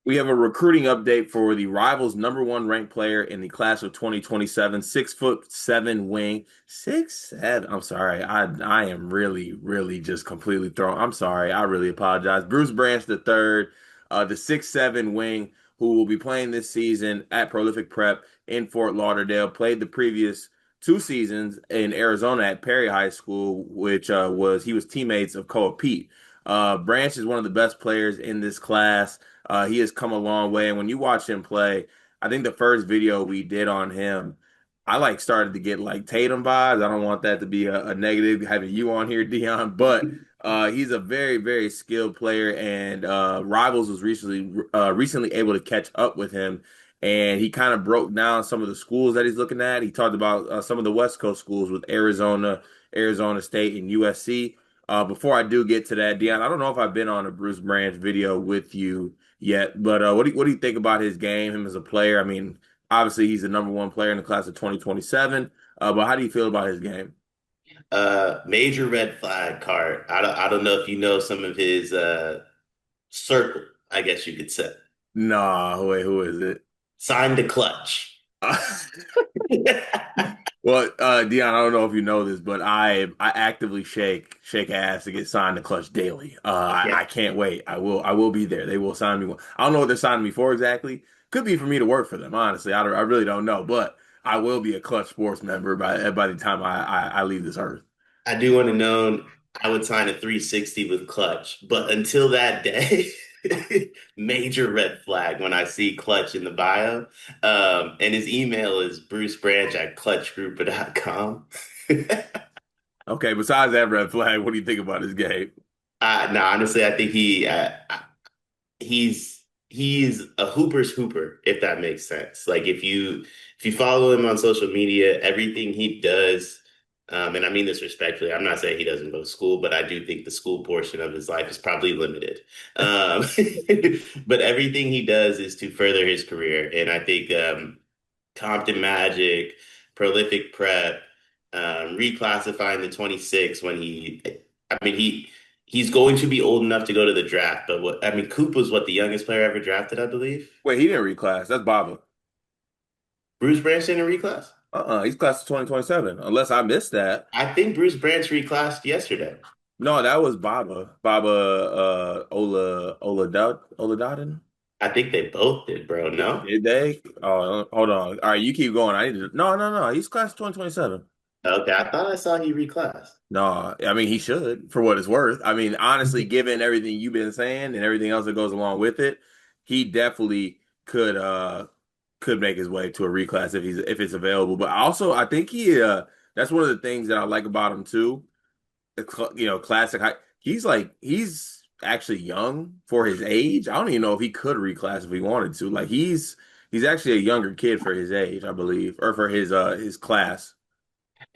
We have a recruiting update for the Rivals number one ranked player in the class of 2027, 6'7" wing, 6'7". I'm sorry. I am really just completely thrown. I'm sorry. I really apologize. Bruce Branch the third, the 6'7" wing who will be playing this season at Prolific Prep in Fort Lauderdale, played the previous 2 seasons in Arizona at Perry High School, which he was teammates of Koa Pete. Branch is one of the best players in this class. He has come a long way. And when you watch him play, I think the first video we did on him, I like started to get like Tatum vibes. I don't want that to be a negative having you on here, Dion, but he's a very skilled player, and Rivals was recently able to catch up with him, and he kind of broke down some of the schools that he's looking at. He talked about some of the West Coast schools with Arizona, Arizona State, and USC. Before I do get to that, Dion, I don't know if I've been on a Bruce Branch video with you yet. But what do you think about his game, him as a player? I mean, obviously he's the number one player in the class of 2027. But how do you feel about his game? Major red flag card. I don't know if you know some of his circle, I guess you could say. Nah, wait, who is it? Signed to clutch. Well, Dion, I don't know if you know this, but I actively shake ass to get signed to Clutch daily. Yeah, I can't wait. I will be there. They will sign me. I don't know what they're signing me for exactly. Could be for me to work for them. Honestly, I really don't know. But I will be a Clutch Sports member by the time I leave this earth. I do want to know I would sign a 360 with clutch, but until that day, major red flag when I see clutch in the bio. And his email is brucebranch@clutchgroup.com. Okay. Besides that red flag, what do you think about his game? No, honestly, I think he's a hooper's hooper, if that makes sense. Like if you follow him on social media, everything he does, and I mean this respectfully, I'm not saying he doesn't go to school, but I do think the school portion of his life is probably limited. Um, but everything he does is to further his career, and I think Compton Magic, Prolific Prep, reclassifying the 26 when I mean, he's going to be old enough to go to the draft, but what I mean, Coop was what the youngest player ever drafted, I believe. Wait, he didn't reclass. That's Baba. Bruce Branch didn't reclass. He's class of 2027. Unless I missed that. I think Bruce Branch reclassed yesterday. No, that was Baba. Baba Oladotun. I think they both did, bro. No? Did they? Oh, hold on. All right, you keep going. I need to. No. He's class of 2027. Okay, I thought I saw he reclassed. No, I mean he should for what it's worth. I mean, honestly, given everything you've been saying and everything else that goes along with it, he definitely could make his way to a reclass if it's available. But also, I think that's one of the things that I like about him too. Classic high. He's actually young for his age. I don't even know if he could reclass if he wanted to. Like he's actually a younger kid for his age, I believe, or for his class.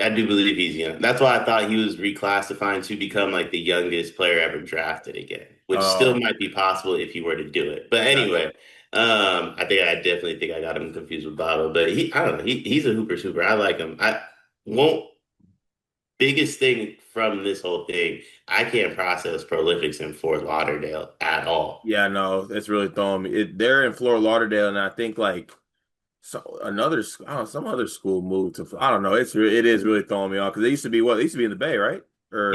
I do believe he's young. That's why I thought he was reclassifying to become like the youngest player ever drafted again, which still Oh, might be possible if he were to do it. But gotcha. anyway, I definitely think I got him confused with Baba, but I don't know. He's a hooper super. I like him. I won't biggest thing from this whole thing, I can't process prolifics in Fort Lauderdale at all. Yeah, no, it's really throwing me. They're in Fort Lauderdale, and I think like I don't know, some other school moved to. I don't know. It is really throwing me off because they used to be what? They used to be in the Bay, right? Yeah, Or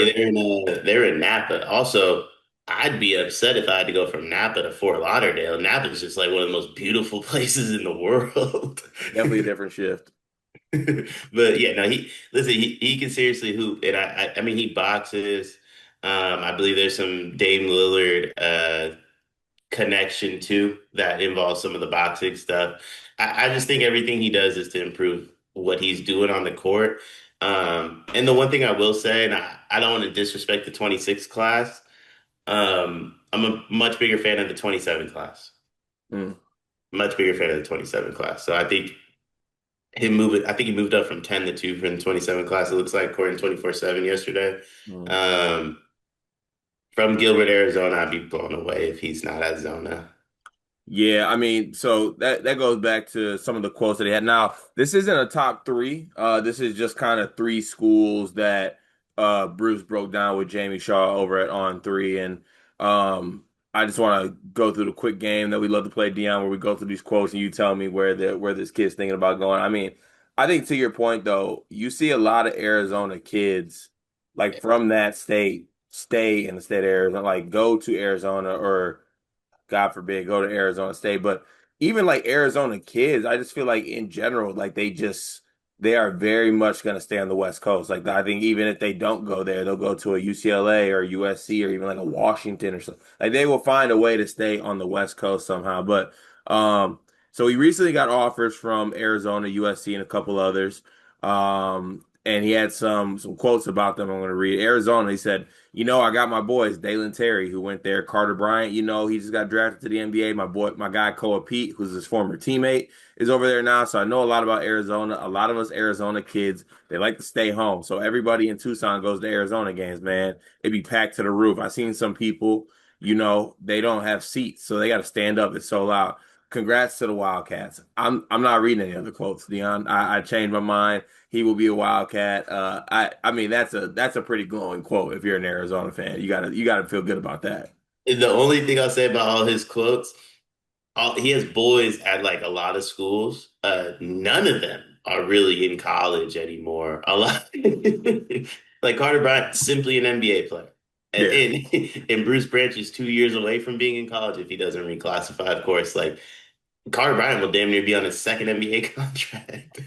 they're in Napa. Also, I'd be upset if I had to go from Napa to Fort Lauderdale. Napa is just like one of the most beautiful places in the world. definitely a different shift. But yeah, no, he can seriously hoop, and I mean he boxes. I believe there's some Dame Lillard connection too that involves some of the boxing stuff. I just think everything he does is to improve what he's doing on the court. And the one thing I will say, and I don't want to disrespect the 26 class, I'm a much bigger fan of the 27 class. Mm, Much bigger fan of the 27 class. So I think he moved up from 10 to 2 from the 27 class, it looks like, according to 24/7 yesterday. mm. Um, from Gilbert, Arizona, I'd be blown away if he's not at Zona. Yeah, I mean, so that goes back to some of the quotes that he had. Now, this isn't a top three. This is just kind of three schools that Bruce broke down with Jamie Shaw over at On Three, and I just want to go through the quick game that we love to play, Dion, where we go through these quotes and you tell me where this kid's thinking about going. I mean, I think to your point though, you see a lot of Arizona kids like from that state stay in the state of Arizona, like go to Arizona or God forbid, go to Arizona State. But even like Arizona kids, I just feel like in general, like they are very much going to stay on the West Coast. Like I think even if they don't go there, they'll go to a UCLA or USC or even like a Washington or something. Like they will find a way to stay on the West Coast somehow. But so he recently got offers from Arizona, USC, and a couple others. And he had some quotes about them. I'm going to read. Arizona, he said, I got my boys, Dalen Terry, who went there. Carter Bryant, he just got drafted to the NBA. My guy Koa Pete, who's his former teammate, is over there now. So I know a lot about Arizona. A lot of us Arizona kids, they like to stay home. So everybody in Tucson goes to Arizona games, man. It'd be packed to the roof. I've seen some people, they don't have seats, so they got to stand up. It's so loud. Congrats to the Wildcats. I'm not reading any other quotes, Dion. I changed my mind. He will be a Wildcat. I mean that's a pretty glowing quote if you're an Arizona fan. You gotta feel good about that. The only thing I'll say about all his quotes, he has boys at like a lot of schools. None of them are really in college anymore. A lot, like Carter Bryant, simply an NBA player, and, Yeah. and Bruce Branch is 2 years away from being in college if he doesn't reclassify. Of course, like Carter Bryant will damn near be on his second NBA contract.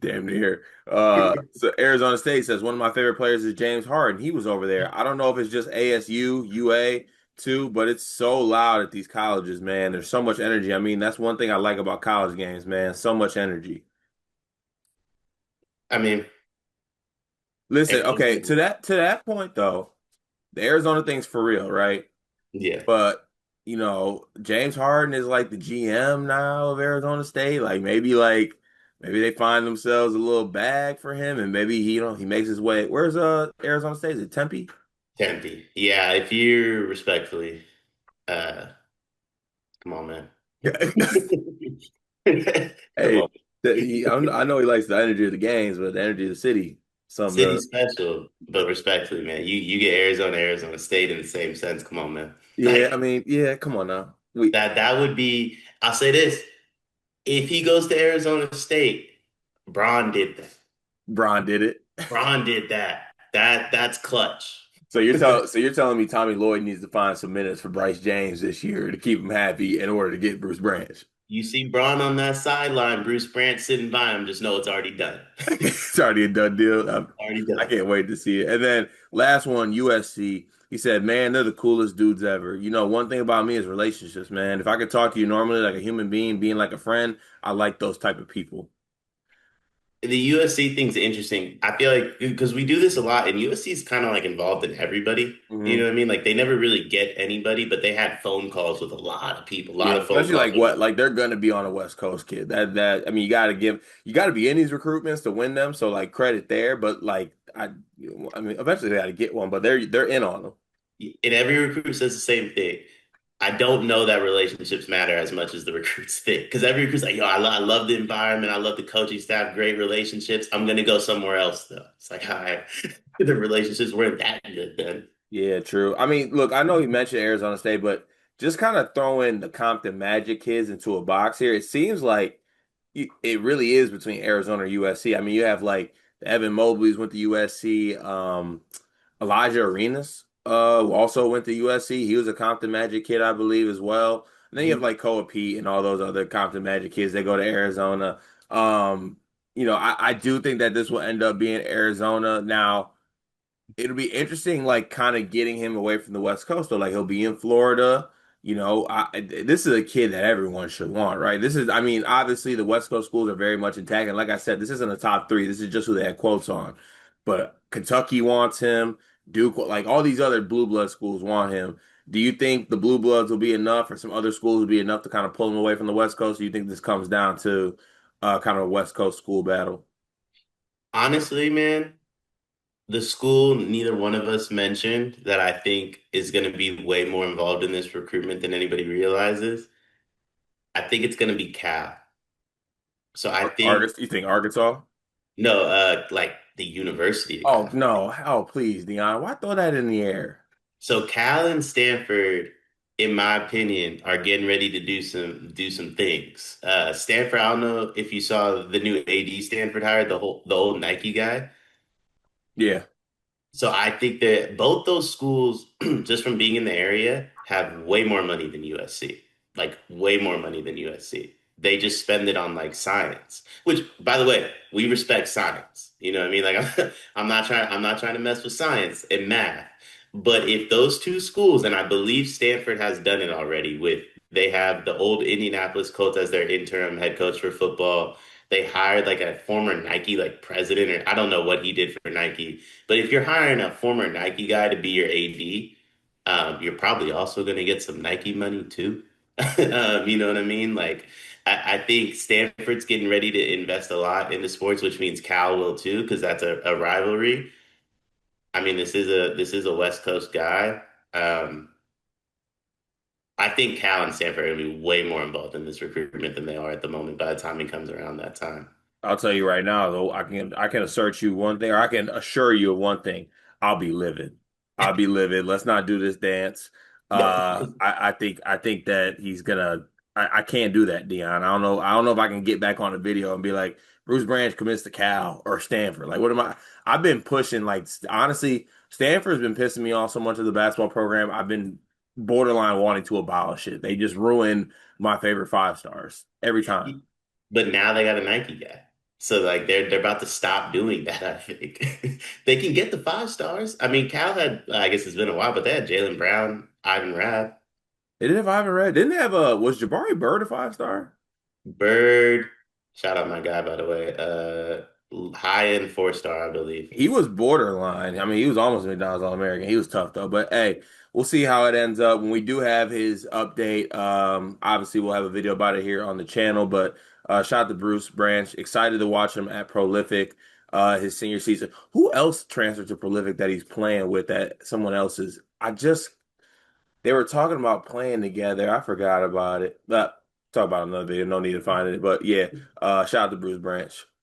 Damn near. So Arizona State says one of my favorite players is James Harden. He was over there. I don't know if it's just ASU, UA too, but it's so loud at these colleges, man. There's so much energy. I mean, that's one thing I like about college games, man. So much energy. I mean, Listen, okay, and- to that point though, the Arizona thing's for real, right? yeah, But James Harden is like the GM now of Arizona State. Maybe they find themselves a little bag for him, and maybe he makes his way. Where's Arizona State? Is it Tempe? Tempe. Yeah, if you respectfully, uh, come on, man. Come Hey, on. I know he likes the energy of the games, but the energy of the city, something City else. special, but respectfully, man, you get Arizona, Arizona State in the same sense. Come on, man. Yeah, I Like mean, yeah, come on now. We that would be. I'll say this: if he goes to Arizona State, Braun did that. Bron did it. Braun did that. That's clutch. So you're telling me Tommy Lloyd needs to find some minutes for Bryce James this year to keep him happy in order to get Bruce Branch. You see Braun on that sideline, Bruce Brant sitting by him, just know it's already done. It's already a done deal. Already I done. can't wait to see it. And then last one, USC. He said, "Man, they're the coolest dudes ever. One thing about me is relationships, man. If I could talk to you normally like a human being, being like a friend, I like those type of people." The USC thing's interesting. I feel like because we do this a lot, and USC is kind of like involved in everybody. You Hmm. know what I mean? Like they never really get anybody, but they had phone calls with a lot of people, a lot Yeah, of phone especially calls like with what, like they're gonna be on a West Coast kid. That I mean, you got to be in these recruitments to win them. So like credit there, but like I mean, eventually they got to get one, but they're in on them. and every recruit says the same thing. I don't know that relationships matter as much as the recruits think. Because every recruit's like, yo, I love the environment. I love the coaching staff, great relationships. I'm going to go somewhere else, though. It's like, all right, the relationships weren't that good then. Yeah, true. I mean, look, I know he mentioned Arizona State, but just kind of throwing the Compton Magic kids into a box here, it seems like it really is between Arizona or USC. I mean, you have like the Evan Mobleys went to USC, Elijah Arenas who also went to USC. He was a Compton Magic kid, I believe, as well. And then you have Mhm. like Koa Pete and all those other Compton Magic kids that go to Arizona. I do think that this will end up being Arizona now. It'll be interesting, like kind of getting him away from the West Coast. So, like he'll be in Florida. This is a kid that everyone should want, right? I mean, obviously the West Coast schools are very much intact, and like I said, this isn't a top three. This is just who they had quotes on. But Kentucky wants him. Duke, like all these other blue blood schools want him. Do you think the blue bloods will be enough, or some other schools will be enough to kind of pull him away from the West Coast? Do you think this comes down to kind of a West Coast school battle? Honestly, man, the school neither one of us mentioned that I think is going to be way more involved in this recruitment than anybody realizes. I think it's going to be Cal. So I think, Arkansas? You think Arkansas? no, like the University of Oh Cal. no! Oh please, Dion, why throw that in the air? So Cal and Stanford. in my opinion, are getting ready to do some things. Stanford, I don't know if you saw the new AD Stanford hired, the old Nike guy. Yeah. So I think that both those schools, just from being in the area, have way more money than USC. Like way more money than USC. They just spend it on like science, which by the way, we respect science. You know what I mean? Like I'm not trying to mess with science and math. But if those two schools, and I believe Stanford has done it already with they have the old Indianapolis Colts as their interim head coach for football. They hired like a former Nike like president, or I don't know what he did for Nike, but if you're hiring a former Nike guy to be your AD, you're probably also going to get some Nike money too. You know what I mean? Like, I think Stanford's getting ready to invest a lot into sports, which means Cal will too, because that's a rivalry. I mean, this is a West Coast guy. Um, I think Cal and Stanford are going to be way more involved in this recruitment than they are at the moment by the time he comes around that time. I'll tell you right now, though, I can assert you one thing, or I can assure you of one thing. I'll be livid. I'll be livid. Let's not do this dance. I think that he's gonna. I can't do that, Dion. I don't know if I can get back on the video and be like, Bruce Branch commits to Cal or Stanford. Like, what am I? I've been pushing. Like, honestly, Stanford's been pissing me off so much of the basketball program. I've been borderline wanting to abolish it. They just ruin my favorite five stars every time. But now they got a Nike guy. So like they're about to stop doing that, I think. They can get the 5 stars. I mean, Cal had, I guess it's been a while, but they had Jalen Brown, Ivan Rabb, They didn't have Ivan Red. Didn't they have was Jabari Bird a five star? Bird. Shout out my guy, by the way. High end 4 star, I believe. He was borderline. I mean, he was almost a McDonald's All-American. He was tough though. But hey, we'll see how it ends up. When we do have his update, obviously we'll have a video about it here on the channel. But shout out to Bruce Branch. Excited to watch him at Prolific, his senior season. Who else transferred to Prolific that he's playing with that someone else's? They were talking about playing together. I forgot about it. But talk about another video. No need to find it. But yeah, shout out to Bruce Branch.